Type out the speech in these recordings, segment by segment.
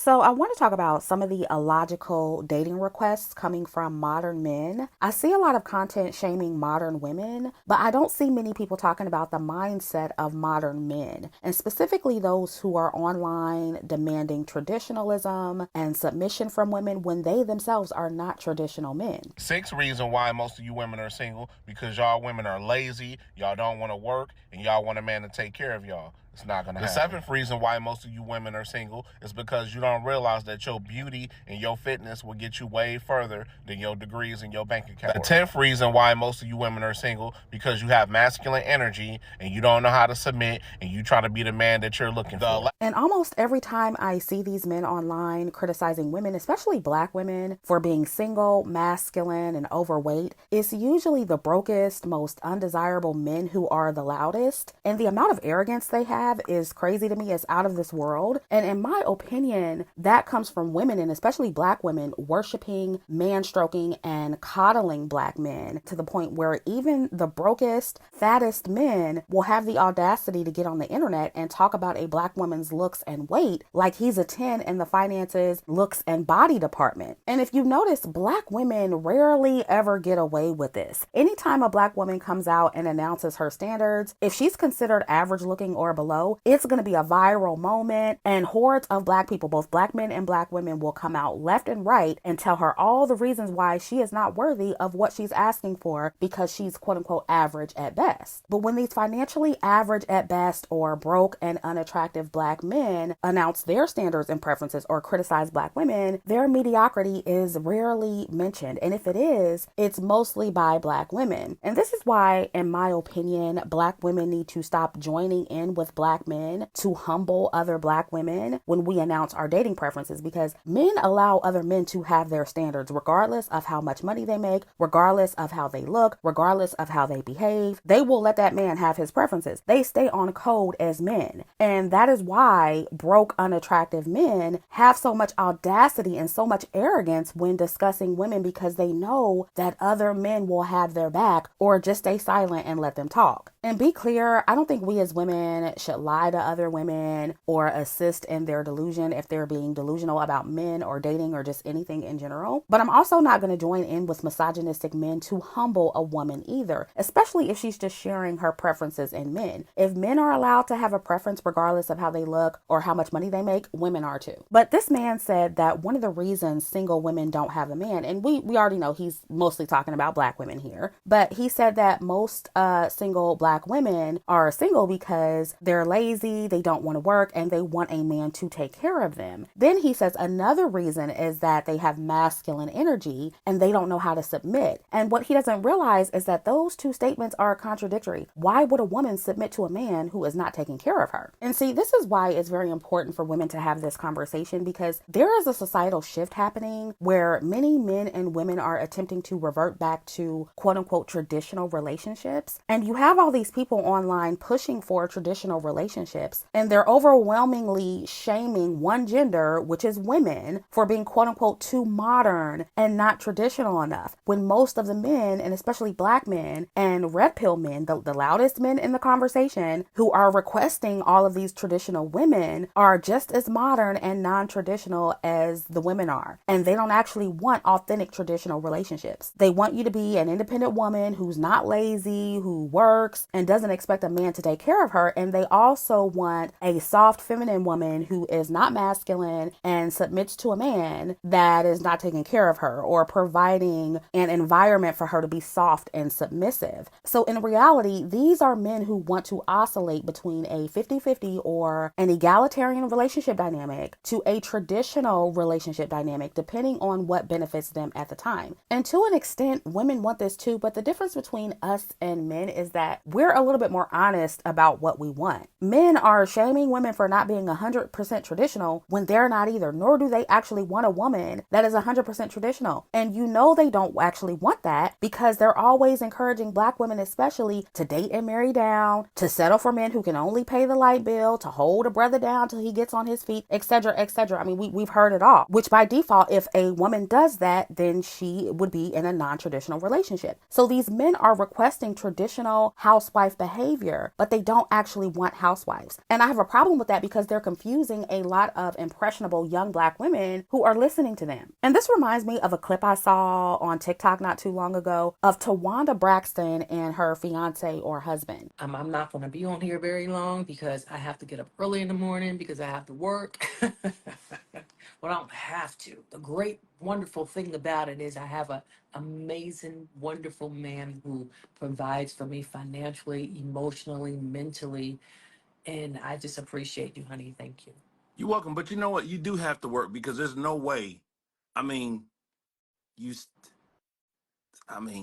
So I want to talk about some of the illogical dating requests coming from modern men. I see a lot of content shaming modern women, but I don't see many people talking about the mindset of modern men, and specifically those who are online demanding traditionalism and submission from women when they themselves are not traditional men. Sixth reason why most of you women are single, because y'all women are lazy, y'all don't want to work, and y'all want a man to take care of y'all. It's not going to happen. The seventh reason why most of you women are single is because you don't realize that your beauty and your fitness will get you way further than your degrees and your bank account. The 10th reason why most of you women are single, because you have masculine energy and you don't know how to submit and you try to be the man that you're looking for. And almost every time I see these men online criticizing women, especially black women, for being single, masculine, and overweight, it's usually the brokest, most undesirable men who are the loudest. And the amount of arrogance they have is crazy to me. It's out of this world. And in my opinion, that comes from women, and especially black women, worshiping, man-stroking, and coddling black men to the point where even the brokest, fattest men will have the audacity to get on the internet and talk about a black woman's looks and weight like he's a 10 in the finances, looks, and body department. And if you notice, black women rarely ever get away with this. Anytime a black woman comes out and announces her standards, if she's considered average looking or below, it's going to be a viral moment, and hordes of black people, both black men and black women, will come out left and right and tell her all the reasons why she is not worthy of what she's asking for because she's quote unquote average at best. But when these financially average at best or broke and unattractive black men announce their standards and preferences or criticize black women, their mediocrity is rarely mentioned. And if it is, it's mostly by black women. And this is why, in my opinion, black women need to stop joining in with black men to humble other black women when we announce our dating preferences, because men allow other men to have their standards regardless of how much money they make, regardless of how they look, regardless of how they behave. They will let that man have his preferences. They stay on code as men. And that is why broke, unattractive men have so much audacity and so much arrogance when discussing women, because they know that other men will have their back or just stay silent and let them talk. And be clear, I don't think we as women should lie to other women or assist in their delusion if they're being delusional about men or dating or just anything in general. But I'm also not going to join in with misogynistic men to humble a woman either, especially if she's just sharing her preferences in men. If men are allowed to have a preference regardless of how they look or how much money they make, women are too. But this man said that one of the reasons single women don't have a man, and we already know he's mostly talking about black women here, but he said that most single black women are single because they're lazy, they don't want to work, and they want a man to take care of them. Then he says another reason is that they have masculine energy and they don't know how to submit. And what he doesn't realize is that those two statements are contradictory. Why would a woman submit to a man who is not taking care of her? And see, this is why it's very important for women to have this conversation, because there is a societal shift happening where many men and women are attempting to revert back to quote unquote traditional relationships. And you have all these people online pushing for traditional relationships, and they're overwhelmingly shaming one gender, which is women, for being quote unquote too modern and not traditional enough, when most of the men, and especially black men and red pill men, the loudest men in the conversation who are requesting all of these traditional women, are just as modern and non-traditional as the women are. And they don't actually want authentic traditional relationships. They want you to be an independent woman who's not lazy, who works and doesn't expect a man to take care of her. And they also want a soft feminine woman who is not masculine and submits to a man that is not taking care of her or providing an environment for her to be soft and submissive. So in reality, these are men who want to oscillate between a 50-50 or an egalitarian relationship dynamic to a traditional relationship dynamic, depending on what benefits them at the time. And to an extent, women want this too, but the difference between us and men is that we're a little bit more honest about what we want. Men are shaming women for not being 100% traditional when they're not either, nor do they actually want a woman that is 100% traditional. And you know they don't actually want that because they're always encouraging black women especially to date and marry down, to settle for men who can only pay the light bill, to hold a brother down till he gets on his feet, etc., etc. I mean, we've heard it all, which by default, if a woman does that, then she would be in a non-traditional relationship. So these men are requesting traditional housewife behavior, but they don't actually want housewives. And I have a problem with that because they're confusing a lot of impressionable young black women who are listening to them. And this reminds me of a clip I saw on TikTok not too long ago of Tawanda Braxton and her fiance or husband. I'm not going to be on here very long because I have to get up early in the morning because I have to work. But I don't have to. The great, wonderful thing about it is I have a amazing, wonderful man who provides for me financially, emotionally, mentally, and I just appreciate you, honey. Thank you. You're welcome, but you know what? You do have to work because there's no way. I mean, you.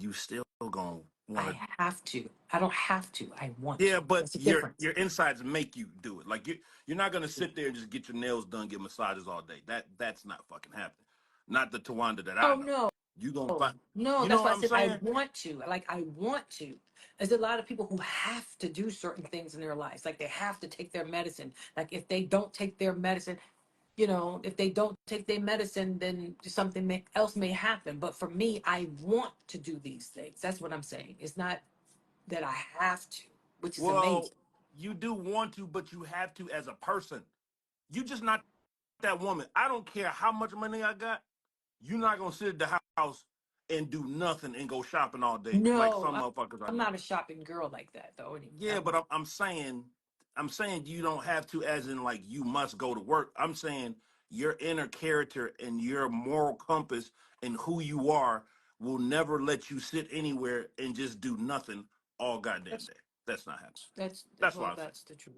You still gonna want I to. have to. I don't have to. I want Yeah, to. but That's the your difference. your insides make you do it. Like you're not gonna sit there and just get your nails done, get massages all day. That's not fucking happening. Not the Tawanda that I Oh know. no. You gonna find. No, You know that's what why I I'm said I saying? want to. Like I want to. There's a lot of people who have to do certain things in their lives. Like they have to take their medicine. Like if they don't take their medicine, if they don't take their medicine, then something else may happen. But for me, I want to do these things. That's what I'm saying. It's not that I have to, which is Well, amazing. you do want to, but you have to as a person. You just not that woman. I don't care how much money I got. You're not gonna sit at the house and do nothing and go shopping all day like No, some motherfuckers I I'm know. not a shopping girl like that, though. Yeah, but I'm saying you don't have to, as in like you must go to work. I'm saying your inner character and your moral compass and who you are will never let you sit anywhere and just do nothing all goddamn That's day. That's not happening. that's That's what well, I'm saying. that's the truth.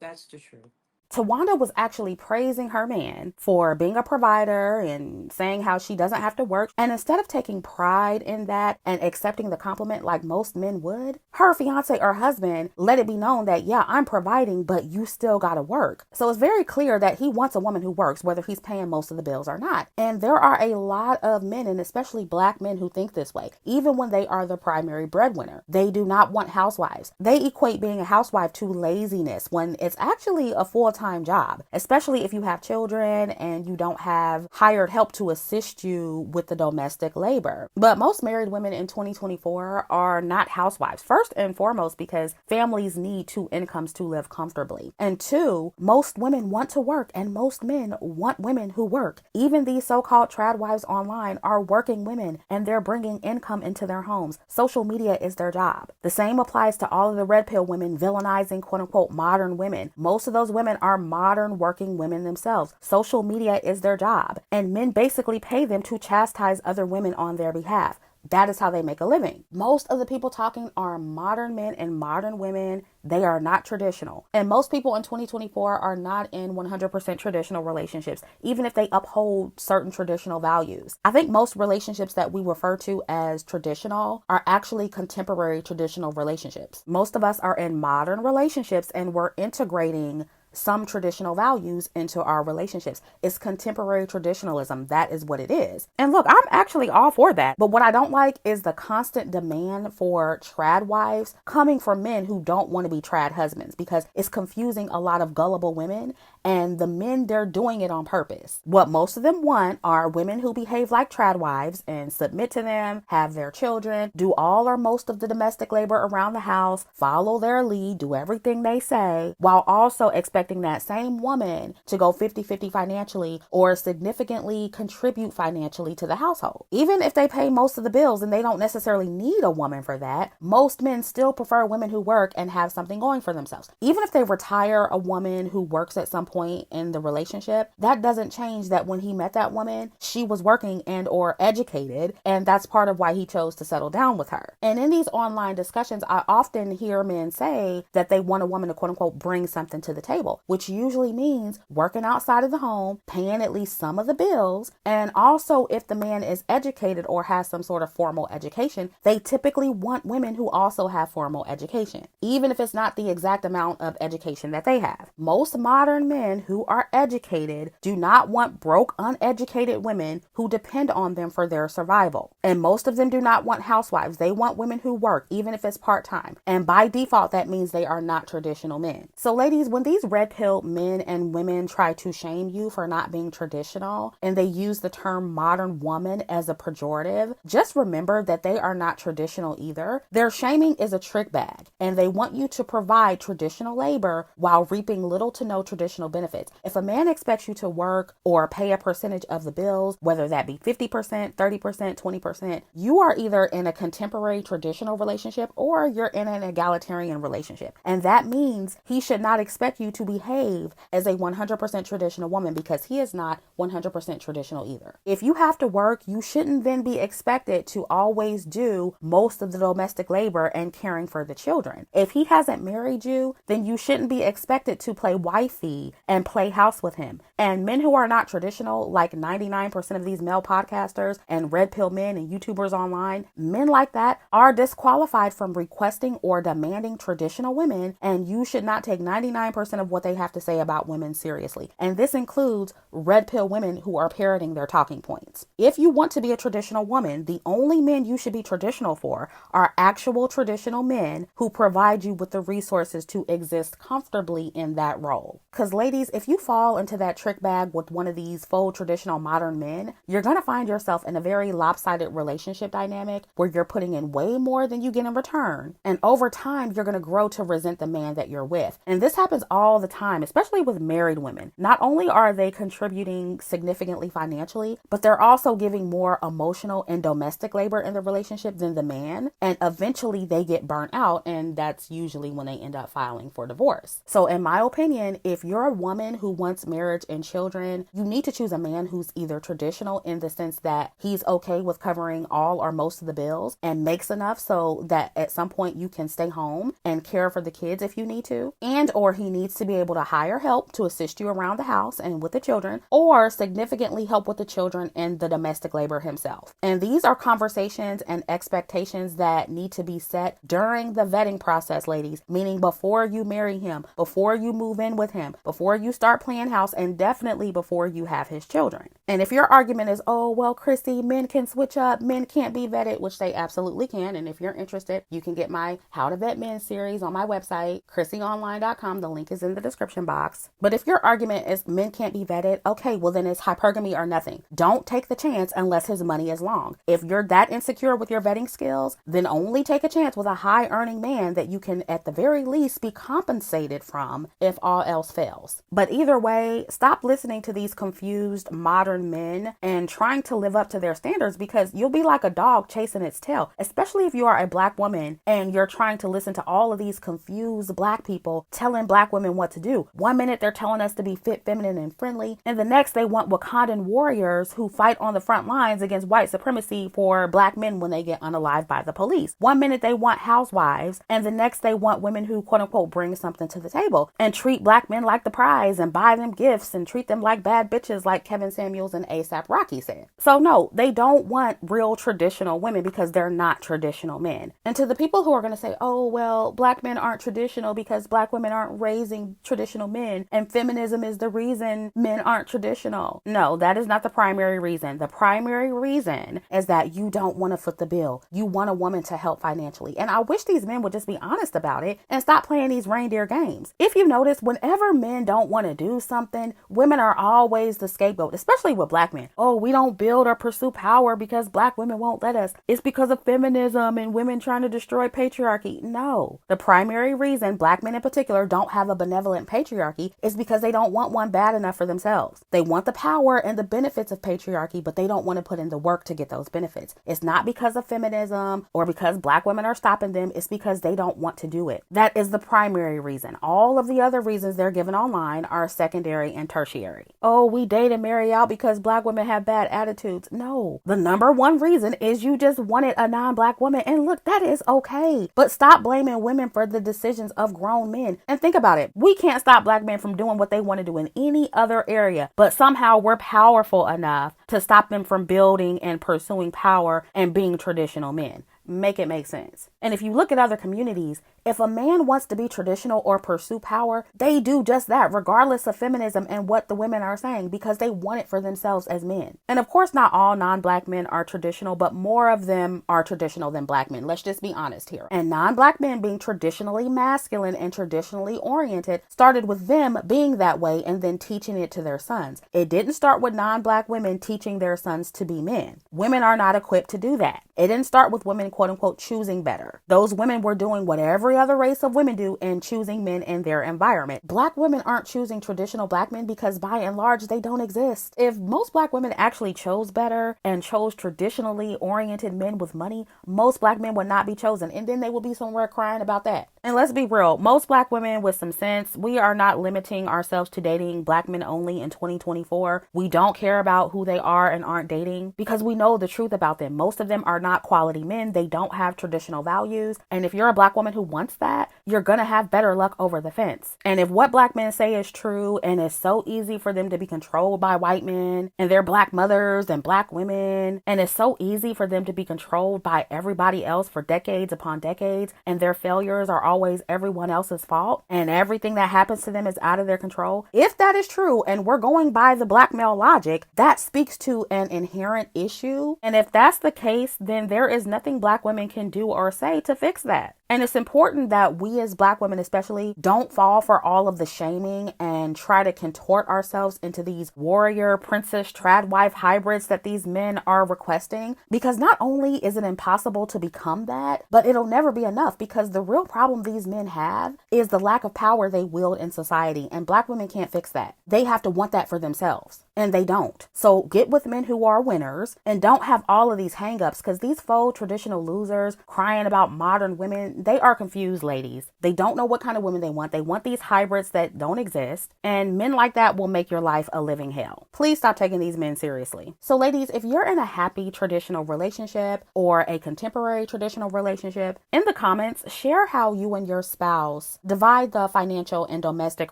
That's the truth. Tawanda was actually praising her man for being a provider and saying how she doesn't have to work. And instead of taking pride in that and accepting the compliment like most men would, her fiance or husband let it be known that, yeah, I'm providing, but you still gotta work. So it's very clear that he wants a woman who works, whether he's paying most of the bills or not. And there are a lot of men, and especially black men, who think this way, even when they are the primary breadwinner. They do not want housewives. They equate being a housewife to laziness when it's actually a full-time job, especially if you have children and you don't have hired help to assist you with the domestic labor. But most married women in 2024 are not housewives. First and foremost, because families need two incomes to live comfortably. And two, most women want to work and most men want women who work. Even these so-called Tradwives online are working women and they're bringing income into their homes. Social media is their job. The same applies to all of the red pill women villainizing quote unquote modern women. Most of those women are modern working women themselves. Social media is their job, and men basically pay them to chastise other women on their behalf. That is how they make a living. Most of the people talking are modern men and modern women. They are not traditional. And most people in 2024 are not in 100% traditional relationships, even if they uphold certain traditional values. I think most relationships that we refer to as traditional are actually contemporary traditional relationships. Most of us are in modern relationships and we're integrating some traditional values into our relationships. It's contemporary traditionalism. That is what it is. And look, I'm actually all for that. But what I don't like is the constant demand for trad wives coming from men who don't want to be trad husbands, because it's confusing a lot of gullible women, and the men, they're doing it on purpose. What most of them want are women who behave like trad wives and submit to them, have their children, do all or most of the domestic labor around the house, follow their lead, do everything they say, while also expecting that same woman to go 50-50 financially or significantly contribute financially to the household. Even if they pay most of the bills and they don't necessarily need a woman for that, most men still prefer women who work and have something going for themselves. Even if they retire a woman who works at some point in the relationship, that doesn't change that when he met that woman, she was working and or educated, and that's part of why he chose to settle down with her. And in these online discussions, I often hear men say that they want a woman to quote unquote bring something to the table, which usually means working outside of the home, paying at least some of the bills. And also, if the man is educated or has some sort of formal education, they typically want women who also have formal education, even if it's not the exact amount of education that they have. Most modern men men who are educated do not want broke, uneducated women who depend on them for their survival. And most of them do not want housewives. They want women who work, even if it's part-time. And by default, that means they are not traditional men. So ladies, when these red-pilled men and women try to shame you for not being traditional, and they use the term modern woman as a pejorative, just remember that they are not traditional either. Their shaming is a trick bag, and they want you to provide traditional labor while reaping little to no traditional benefits. If a man expects you to work or pay a percentage of the bills, whether that be 50%, 30%, 20%, you are either in a contemporary traditional relationship or you're in an egalitarian relationship. And that means he should not expect you to behave as a 100% traditional woman, because he is not 100% traditional either. If you have to work, you shouldn't then be expected to always do most of the domestic labor and caring for the children. If he hasn't married you, then you shouldn't be expected to play wifey and play house with him. And men who are not traditional, like 99% of these male podcasters and red pill men and YouTubers online, men like that are disqualified from requesting or demanding traditional women, and you should not take 99% of what they have to say about women seriously. And this includes red pill women who are parroting their talking points. If you want to be a traditional woman, the only men you should be traditional for are actual traditional men who provide you with the resources to exist comfortably in that role. Because ladies, if you fall into that trick bag with one of these faux traditional modern men, you're going to find yourself in a very lopsided relationship dynamic where you're putting in way more than you get in return. And over time, you're going to grow to resent the man that you're with. And this happens all the time, especially with married women. Not only are they contributing significantly financially, but they're also giving more emotional and domestic labor in the relationship than the man. And eventually they get burnt out, and that's usually when they end up filing for divorce. So in my opinion, if you're a woman who wants marriage and children, you need to choose a man who's either traditional in the sense that he's okay with covering all or most of the bills and makes enough so that at some point you can stay home and care for the kids if you need to, and or he needs to be able to hire help to assist you around the house and with the children, or significantly help with the children and the domestic labor himself. And these are conversations and expectations that need to be set during the vetting process, ladies, meaning before you marry him, before you move in with him, before you start playing house, and definitely before you have his children. And if your argument is, oh, well, Chrissy, men can switch up, men can't be vetted, which they absolutely can. And if you're interested, you can get my How to Vet Men series on my website, ChrissieOnline.com. The link is in the description box. But if your argument is men can't be vetted, okay, well then it's hypergamy or nothing. Don't take the chance unless his money is long. If you're that insecure with your vetting skills, then only take a chance with a high earning man that you can at the very least be compensated from if all else fails. But either way, stop listening to these confused modern men and trying to live up to their standards, because you'll be like a dog chasing its tail, especially if you are a black woman and you're trying to listen to all of these confused black people telling black women what to do. One minute they're telling us to be fit, feminine, and friendly, and the next they want Wakandan warriors who fight on the front lines against white supremacy for black men when they get unalived by the police. One minute they want housewives, and the next they want women who quote unquote bring something to the table, and treat black men like the prize and buy them gifts and treat them like bad bitches, like Kevin Samuels and ASAP Rocky said. So no, they don't want real traditional women because they're not traditional men. And to the people who are going to say, oh, well, black men aren't traditional because black women aren't raising traditional men and feminism is the reason men aren't traditional. No, that is not the primary reason. The primary reason is that you don't want to foot the bill. You want a woman to help financially. And I wish these men would just be honest about it and stop playing these reindeer games. If you notice, whenever men don't want to do something, women are always the scapegoat, especially with black men. Oh, we don't build or pursue power because black women won't let us. It's because of feminism and women trying to destroy patriarchy. No, the primary reason black men in particular don't have a benevolent patriarchy is because they don't want one bad enough for themselves. They want the power and the benefits of patriarchy, but they don't want to put in the work to get those benefits. It's not because of feminism or because black women are stopping them. It's because they don't want to do it. That is the primary reason. All of the other reasons they're given online are secondary and tertiary. Oh, we date and marry out because black women have bad attitudes. No, the number one reason is you just wanted a non-black woman. And look, that is okay. But stop blaming women for the decisions of grown men. And think about it. We can't stop black men from doing what they want to do in any other area, but somehow we're powerful enough to stop them from building and pursuing power and being traditional men. Make it make sense. And if you look at other communities, if a man wants to be traditional or pursue power, they do just that, regardless of feminism and what the women are saying, because they want it for themselves as men. And of course, not all non-black men are traditional, but more of them are traditional than black men. Let's just be honest here. And non-black men being traditionally masculine and traditionally oriented started with them being that way and then teaching it to their sons. It didn't start with non-black women teaching their sons to be men. Women are not equipped to do that. It didn't start with women, quote unquote, choosing better. Those women were doing what every other race of women do and choosing men in their environment. Black women aren't choosing traditional black men because by and large, they don't exist. If most black women actually chose better and chose traditionally oriented men with money, most black men would not be chosen. And then they will be somewhere crying about that. And let's be real, most black women with some sense, we are not limiting ourselves to dating black men only in 2024. We don't care about who they are and aren't dating because we know the truth about them. Most of them are not quality men. They don't have traditional values. And if you're a black woman who wants that, you're going to have better luck over the fence. And if what black men say is true and it's so easy for them to be controlled by white men and their black mothers and black women, and it's so easy for them to be controlled by everybody else for decades upon decades, and their failures are always everyone else's fault and everything that happens to them is out of their control. If that is true and we're going by the black male logic, that speaks to an inherent issue. And if that's the case, then there is nothing black women can do or say to fix that. And it's important that we as black women especially don't fall for all of the shaming and try to contort ourselves into these warrior, princess, tradwife hybrids that these men are requesting. Because not only is it impossible to become that, but it'll never be enough because the real problem these men have is the lack of power they wield in society. And black women can't fix that. They have to want that for themselves. And they don't. So get with men who are winners and don't have all of these hangups because these faux traditional losers crying about modern women, they are confused, ladies. They don't know what kind of women they want. They want these hybrids that don't exist. And men like that will make your life a living hell. Please stop taking these men seriously. So ladies, if you're in a happy traditional relationship or a contemporary traditional relationship, in the comments, share how you and your spouse divide the financial and domestic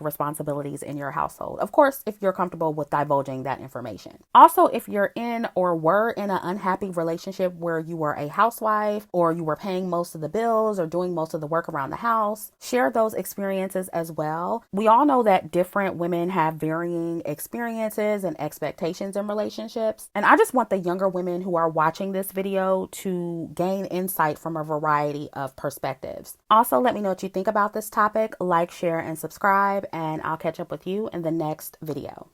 responsibilities in your household. Of course, if you're comfortable with divulging that information. Also, if you're in or were in an unhappy relationship where you were a housewife or you were paying most of the bills or doing most of the work around the house, share those experiences as well. We all know that different women have varying experiences and expectations in relationships. And I just want the younger women who are watching this video to gain insight from a variety of perspectives. Also, let me know what you think about this topic. Like, share, and subscribe, and I'll catch up with you in the next video.